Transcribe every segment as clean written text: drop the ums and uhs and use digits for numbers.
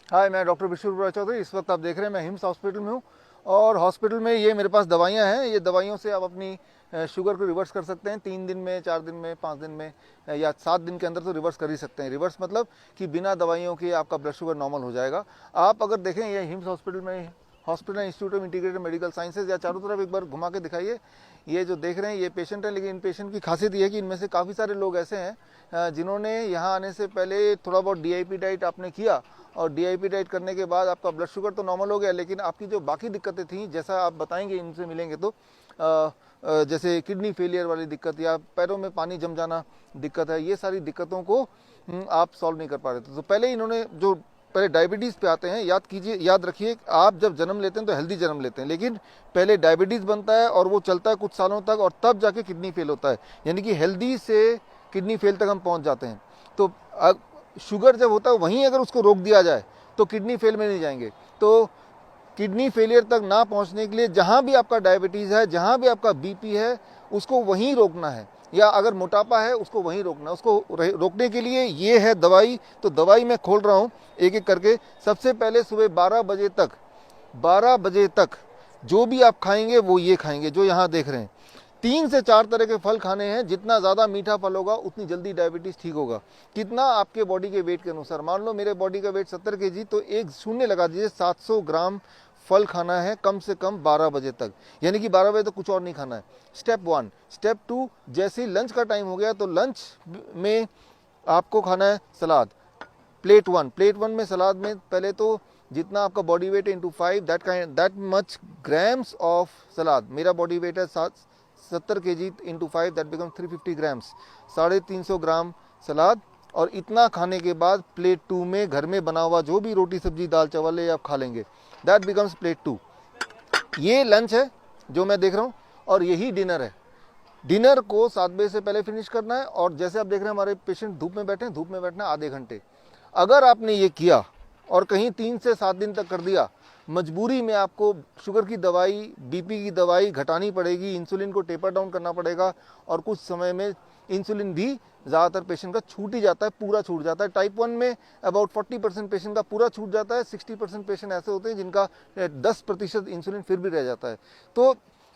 हाय, मैं डॉक्टर विश्व चौधरी। इस वक्त आप देख रहे हैं मैं हिम्स हॉस्पिटल में हूँ और हॉस्पिटल में ये मेरे पास दवाइयाँ हैं। ये दवाइयों से आप अपनी शुगर को रिवर्स कर सकते हैं 3 दिन में, 4 दिन में, 5 दिन में या 7 दिन के अंदर तो रिवर्स कर ही सकते हैं। रिवर्स मतलब कि बिना दवाइयों के आपका ब्लड शुगर नॉर्मल हो जाएगा। आप अगर देखें ये हिम्स हॉस्पिटल में, hospital institute of integrated medical sciences, या चारों तरफ एक बार घुमा के दिखाइए। ये जो देख रहे हैं ये पेशेंट है, लेकिन इन पेशेंट की खासियत ये है कि इनमें से काफ़ी सारे लोग ऐसे हैं जिन्होंने यहाँ आने से पहले थोड़ा बहुत DIP डाइट आपने किया और DIP डाइट करने के बाद आपका ब्लड शुगर तो नॉर्मल हो गया, लेकिन आपकी जो बाकी दिक्कतें थी, जैसा आप बताएंगे इनसे मिलेंगे तो जैसे किडनी फेलियर वाली दिक्कत या पैरों में पानी जम जाना दिक्कत है, ये सारी दिक्कतों को आप सॉल्व नहीं कर पा रहे थे। तो पहले इन्होंने जो पहले डायबिटीज़ पे आते हैं, याद कीजिए, याद रखिए, आप जब जन्म लेते हैं तो हेल्दी जन्म लेते हैं, लेकिन पहले डायबिटीज़ बनता है और वो चलता है कुछ सालों तक और तब जाके किडनी फेल होता है, यानी कि हेल्दी से किडनी फेल तक हम पहुंच जाते हैं। तो शुगर जब होता है वहीं अगर उसको रोक दिया जाए तो किडनी फेल में नहीं जाएंगे। तो किडनी फेलियर तक ना पहुंचने के लिए जहां भी आपका डायबिटीज़ है, जहां भी आपका BP है, उसको वहीं रोकना है, या अगर मोटापा है उसको वहीं रोकना है। उसको रोकने के लिए ये है दवाई। तो दवाई मैं खोल रहा हूँ एक एक करके। सबसे पहले सुबह 12 बजे तक जो भी आप खाएंगे वो ये खाएंगे जो यहाँ देख रहे हैं। 3 से 4 तरह के फल खाने हैं। जितना ज़्यादा मीठा फल होगा उतनी जल्दी डायबिटीज़ ठीक होगा। कितना? आपके बॉडी के वेट के अनुसार। मान लो मेरे बॉडी का वेट 70 kg, तो एक शून्य लगा दीजिए, 700 ग्राम फल खाना है कम से कम 12 बजे तक, यानी कि 12 बजे तक कुछ और नहीं खाना है। स्टेप 1। स्टेप 2, जैसे ही लंच का टाइम हो गया तो लंच में आपको खाना है सलाद। प्लेट 1 में सलाद में पहले तो जितना आपका बॉडी वेट है into 5, that much grams of salad. मेरा बॉडी वेट है 70 kg into 5, that become 350 grams, 350 gram salad. और इतना खाने के बाद प्लेट 2 में घर में बना हुआ जो भी रोटी सब्जी दाल चावल है आप खा लेंगे, दैट बिकम्स प्लेट 2। ये लंच है जो मैं देख रहा हूँ और यही डिनर है। डिनर को 7 बजे से पहले फिनिश करना है। और जैसे आप देख रहे हैं हमारे पेशेंट धूप में बैठे हैं, धूप में बैठना आधे घंटे। अगर आपने ये किया और कहीं 3 से 7 दिन तक कर दिया, मजबूरी में आपको शुगर की दवाई, BP की दवाई घटानी पड़ेगी, इंसुलिन को टेपर डाउन करना पड़ेगा। और कुछ समय में इंसुलिन भी ज़्यादातर पेशेंट का छूट ही जाता है, पूरा छूट जाता है। टाइप 1 में अबाउट 40% पेशेंट का पूरा छूट जाता है। 60% पेशेंट ऐसे होते हैं जिनका 10% इंसुलिन फिर भी रह जाता है। तो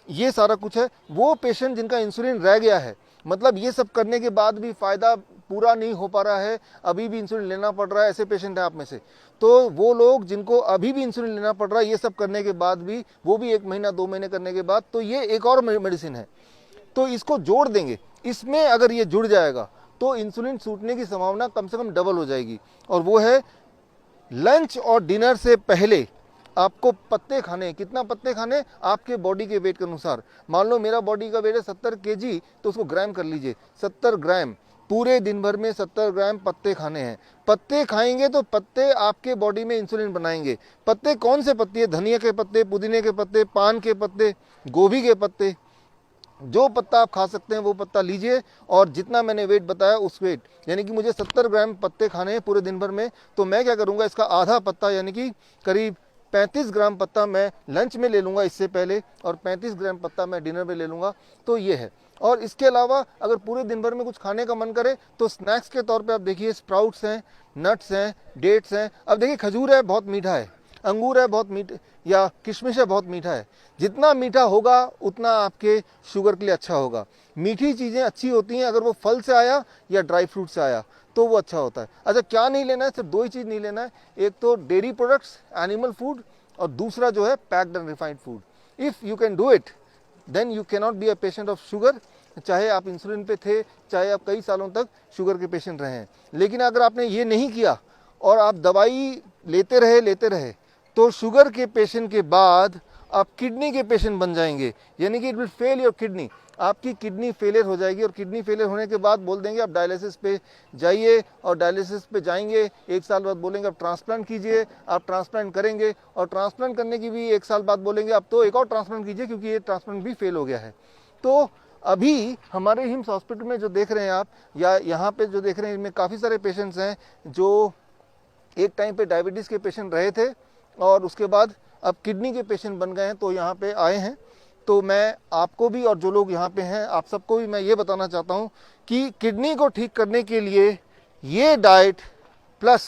ये सारा कुछ है। वो पेशेंट जिनका इंसुलिन रह गया है, मतलब ये सब करने के बाद भी फ़ायदा पूरा नहीं हो पा रहा है, अभी भी इंसुलिन लेना पड़ रहा है, ऐसे पेशेंट हैं आप में से, तो वो लोग जिनको अभी भी इंसुलिन लेना पड़ रहा है ये सब करने के बाद भी, वो भी 1 महीना 2 महीने करने के बाद, तो ये एक और मेडिसिन है। तो इसको जोड़ देंगे, इसमें अगर ये जुड़ जाएगा तो इंसुलिन छूटने की संभावना कम से कम डबल हो जाएगी। और वो है लंच और डिनर से पहले आपको पत्ते खाने। कितना पत्ते खाने? आपके बॉडी के वेट के अनुसार। मान लो मेरा बॉडी का वेट है 70 kg, तो उसको ग्राम कर लीजिए, 70 ग्राम। पूरे दिन भर में 70 ग्राम पत्ते खाने हैं। पत्ते खाएंगे तो पत्ते आपके बॉडी में इंसुलिन बनाएंगे। पत्ते कौन से पत्ते? धनिया के पत्ते, पुदीने के पत्ते, पान के पत्ते, गोभी के पत्ते, जो पत्ता आप खा सकते हैं वो पत्ता लीजिए। और जितना मैंने वेट बताया उस वेट, यानी कि मुझे 70 ग्राम पत्ते खाने हैं पूरे दिन भर में, तो मैं क्या करूंगा, इसका आधा पत्ता यानी कि करीब 35 ग्राम पत्ता मैं लंच में ले लूँगा इससे पहले, और 35 ग्राम पत्ता मैं डिनर में ले लूँगा। तो ये है। और इसके अलावा अगर पूरे दिन भर में कुछ खाने का मन करे तो स्नैक्स के तौर पे आप देखिए, स्प्राउट्स हैं, नट्स हैं, डेट्स हैं। अब देखिए खजूर है, बहुत मीठा है, अंगूर है बहुत मीठा, या किशमिश है बहुत मीठा है। जितना मीठा होगा उतना आपके शुगर के लिए अच्छा होगा। मीठी चीज़ें अच्छी होती हैं अगर वो फल से आया या ड्राई फ्रूट से आया तो वो अच्छा होता है। अच्छा, क्या नहीं लेना है? सिर्फ 2 ही चीज़ नहीं लेना है। एक तो डेयरी प्रोडक्ट्स, एनिमल फूड, और दूसरा जो है packed and refined food. If you can do it then you can not be a patient of sugar, चाहे आप इंसुलिन पे थे, चाहे आप कई सालों तक शुगर के पेशेंट रहे हैं। लेकिन अगर आपने ये नहीं किया और आप दवाई लेते रहे तो शुगर के पेशेंट के बाद आप किडनी के पेशेंट बन जाएंगे, यानी कि it will fail your kidney. आपकी किडनी फेलियर हो जाएगी और किडनी फेलियर होने के बाद बोल देंगे आप डायलिसिस पे जाइए, और डायलिसिस पे जाएंगे 1 साल बाद बोलेंगे आप ट्रांसप्लांट कीजिए, आप ट्रांसप्लांट करेंगे, और ट्रांसप्लांट करने की भी 1 साल बाद बोलेंगे आप तो एक और ट्रांसप्लांट कीजिए क्योंकि ये ट्रांसप्लांट भी फेल हो गया है। तो अभी हमारे हिम्स हॉस्पिटल में जो देख रहे हैं आप, या यहाँ पे जो देख रहे हैं, इनमें काफ़ी सारे पेशेंट्स हैं जो एक टाइम पे डायबिटीज़ के पेशेंट रहे थे और उसके बाद अब किडनी के पेशेंट बन गए हैं, तो यहाँ पे आए हैं। तो मैं आपको भी और जो लोग यहाँ पे हैं आप सबको भी मैं ये बताना चाहता हूँ कि किडनी को ठीक करने के लिए ये diet plus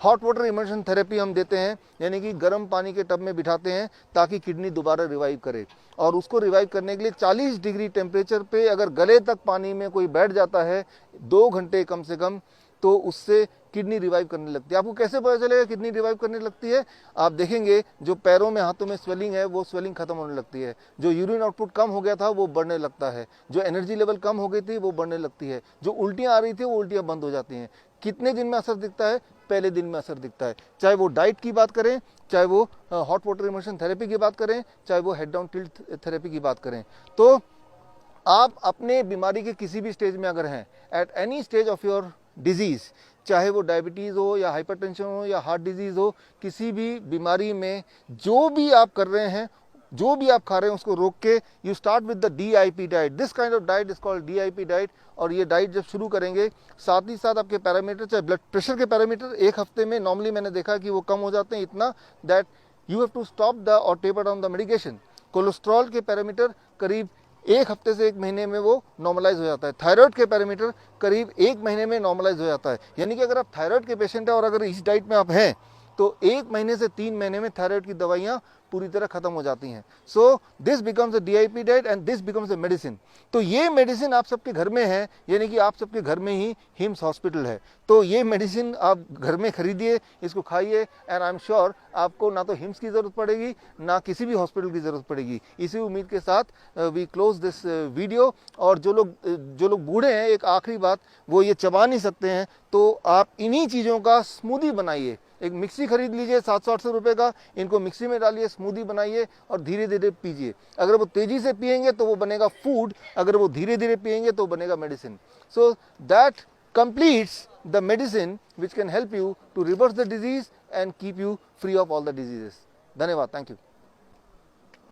hot water immersion therapy हम देते हैं, यानी कि गर्म पानी के टब में बिठाते हैं ताकि किडनी दोबारा रिवाइव करे। और उसको रिवाइव करने के लिए 40 डिग्री टेम्परेचर पे अगर गले तक पानी में कोई बैठ जाता है 2 घंटे कम से कम, तो उससे किडनी रिवाइव करने लगती है। आपको कैसे पता चलेगा किडनी रिवाइव करने लगती है? आप देखेंगे जो पैरों में हाथों में स्वेलिंग है वो स्वेलिंग खत्म होने लगती है, जो यूरिन आउटपुट कम हो गया था वो बढ़ने लगता है, जो एनर्जी लेवल कम हो गई थी वो बढ़ने लगती है, जो उल्टियां आ रही थी वो उल्टियां बंद हो जाती हैं। कितने दिन में असर दिखता है? पहले दिन में असर दिखता है। चाहे वो डाइट की बात करें, चाहे वो हॉट वाटर इमर्शन थेरेपी की बात करें, चाहे वो हेड डाउन टिल्ट थेरेपी की बात करें। तो आप अपने बीमारी के किसी भी स्टेज में अगर हैं, at any stage of your disease, चाहे वो डायबिटीज़ हो या हाइपरटेंशन हो या हार्ट डिजीज़ हो, किसी भी बीमारी में जो भी आप कर रहे हैं, जो भी आप खा रहे हैं उसको रोक के you start with the DIP diet. This kind of diet is called DIP diet. और ये डाइट जब शुरू करेंगे, साथ ही साथ आपके पैरामीटर, चाहे ब्लड प्रेशर के पैरामीटर 1 हफ्ते में नॉर्मली मैंने देखा कि वो कम हो जाते हैं, इतना that you have to stop the और taper down the medication. Cholesterol के पैरामीटर करीब 1 हफ्ते से 1 महीने में वो नॉर्मलाइज हो जाता है। थायराइड के पैरामीटर करीब 1 महीने में नॉर्मलाइज हो जाता है। यानी कि अगर आप थायराइड के पेशेंट हैं और अगर इस डाइट में आप हैं, तो 1 महीने से 3 महीने में थायराइड की दवाइयाँ पूरी तरह खत्म हो जाती हैं। So this becomes a DIP diet and this becomes a medicine. तो ये मेडिसिन आप सबके घर में है, यानी कि आप सबके घर में ही हिम्स हॉस्पिटल है। तो ये मेडिसिन आप घर में खरीदिए, इसको खाइए, एंड आई एम श्योर आपको ना तो हिम्स की ज़रूरत पड़ेगी ना किसी भी हॉस्पिटल की ज़रूरत पड़ेगी। इसी उम्मीद के साथ वी क्लोज दिस वीडियो। और जो लोग बूढ़े हैं, एक आखिरी बात, वो ये चबा नहीं सकते हैं, तो आप इन्हीं चीज़ों का स्मूदी बनाइए। एक मिक्सी खरीद लीजिए 700-800 रुपए का, इनको मिक्सी में डालिए, स्मूदी बनाइए और धीरे धीरे पीजिए। अगर वो तेजी से पिएंगे तो वो बनेगा फूड, अगर वो धीरे धीरे पिएंगे तो बनेगा medicine. So that completes the medicine which can help you to reverse the disease and keep you free of all the diseases. धन्यवाद, थैंक यू।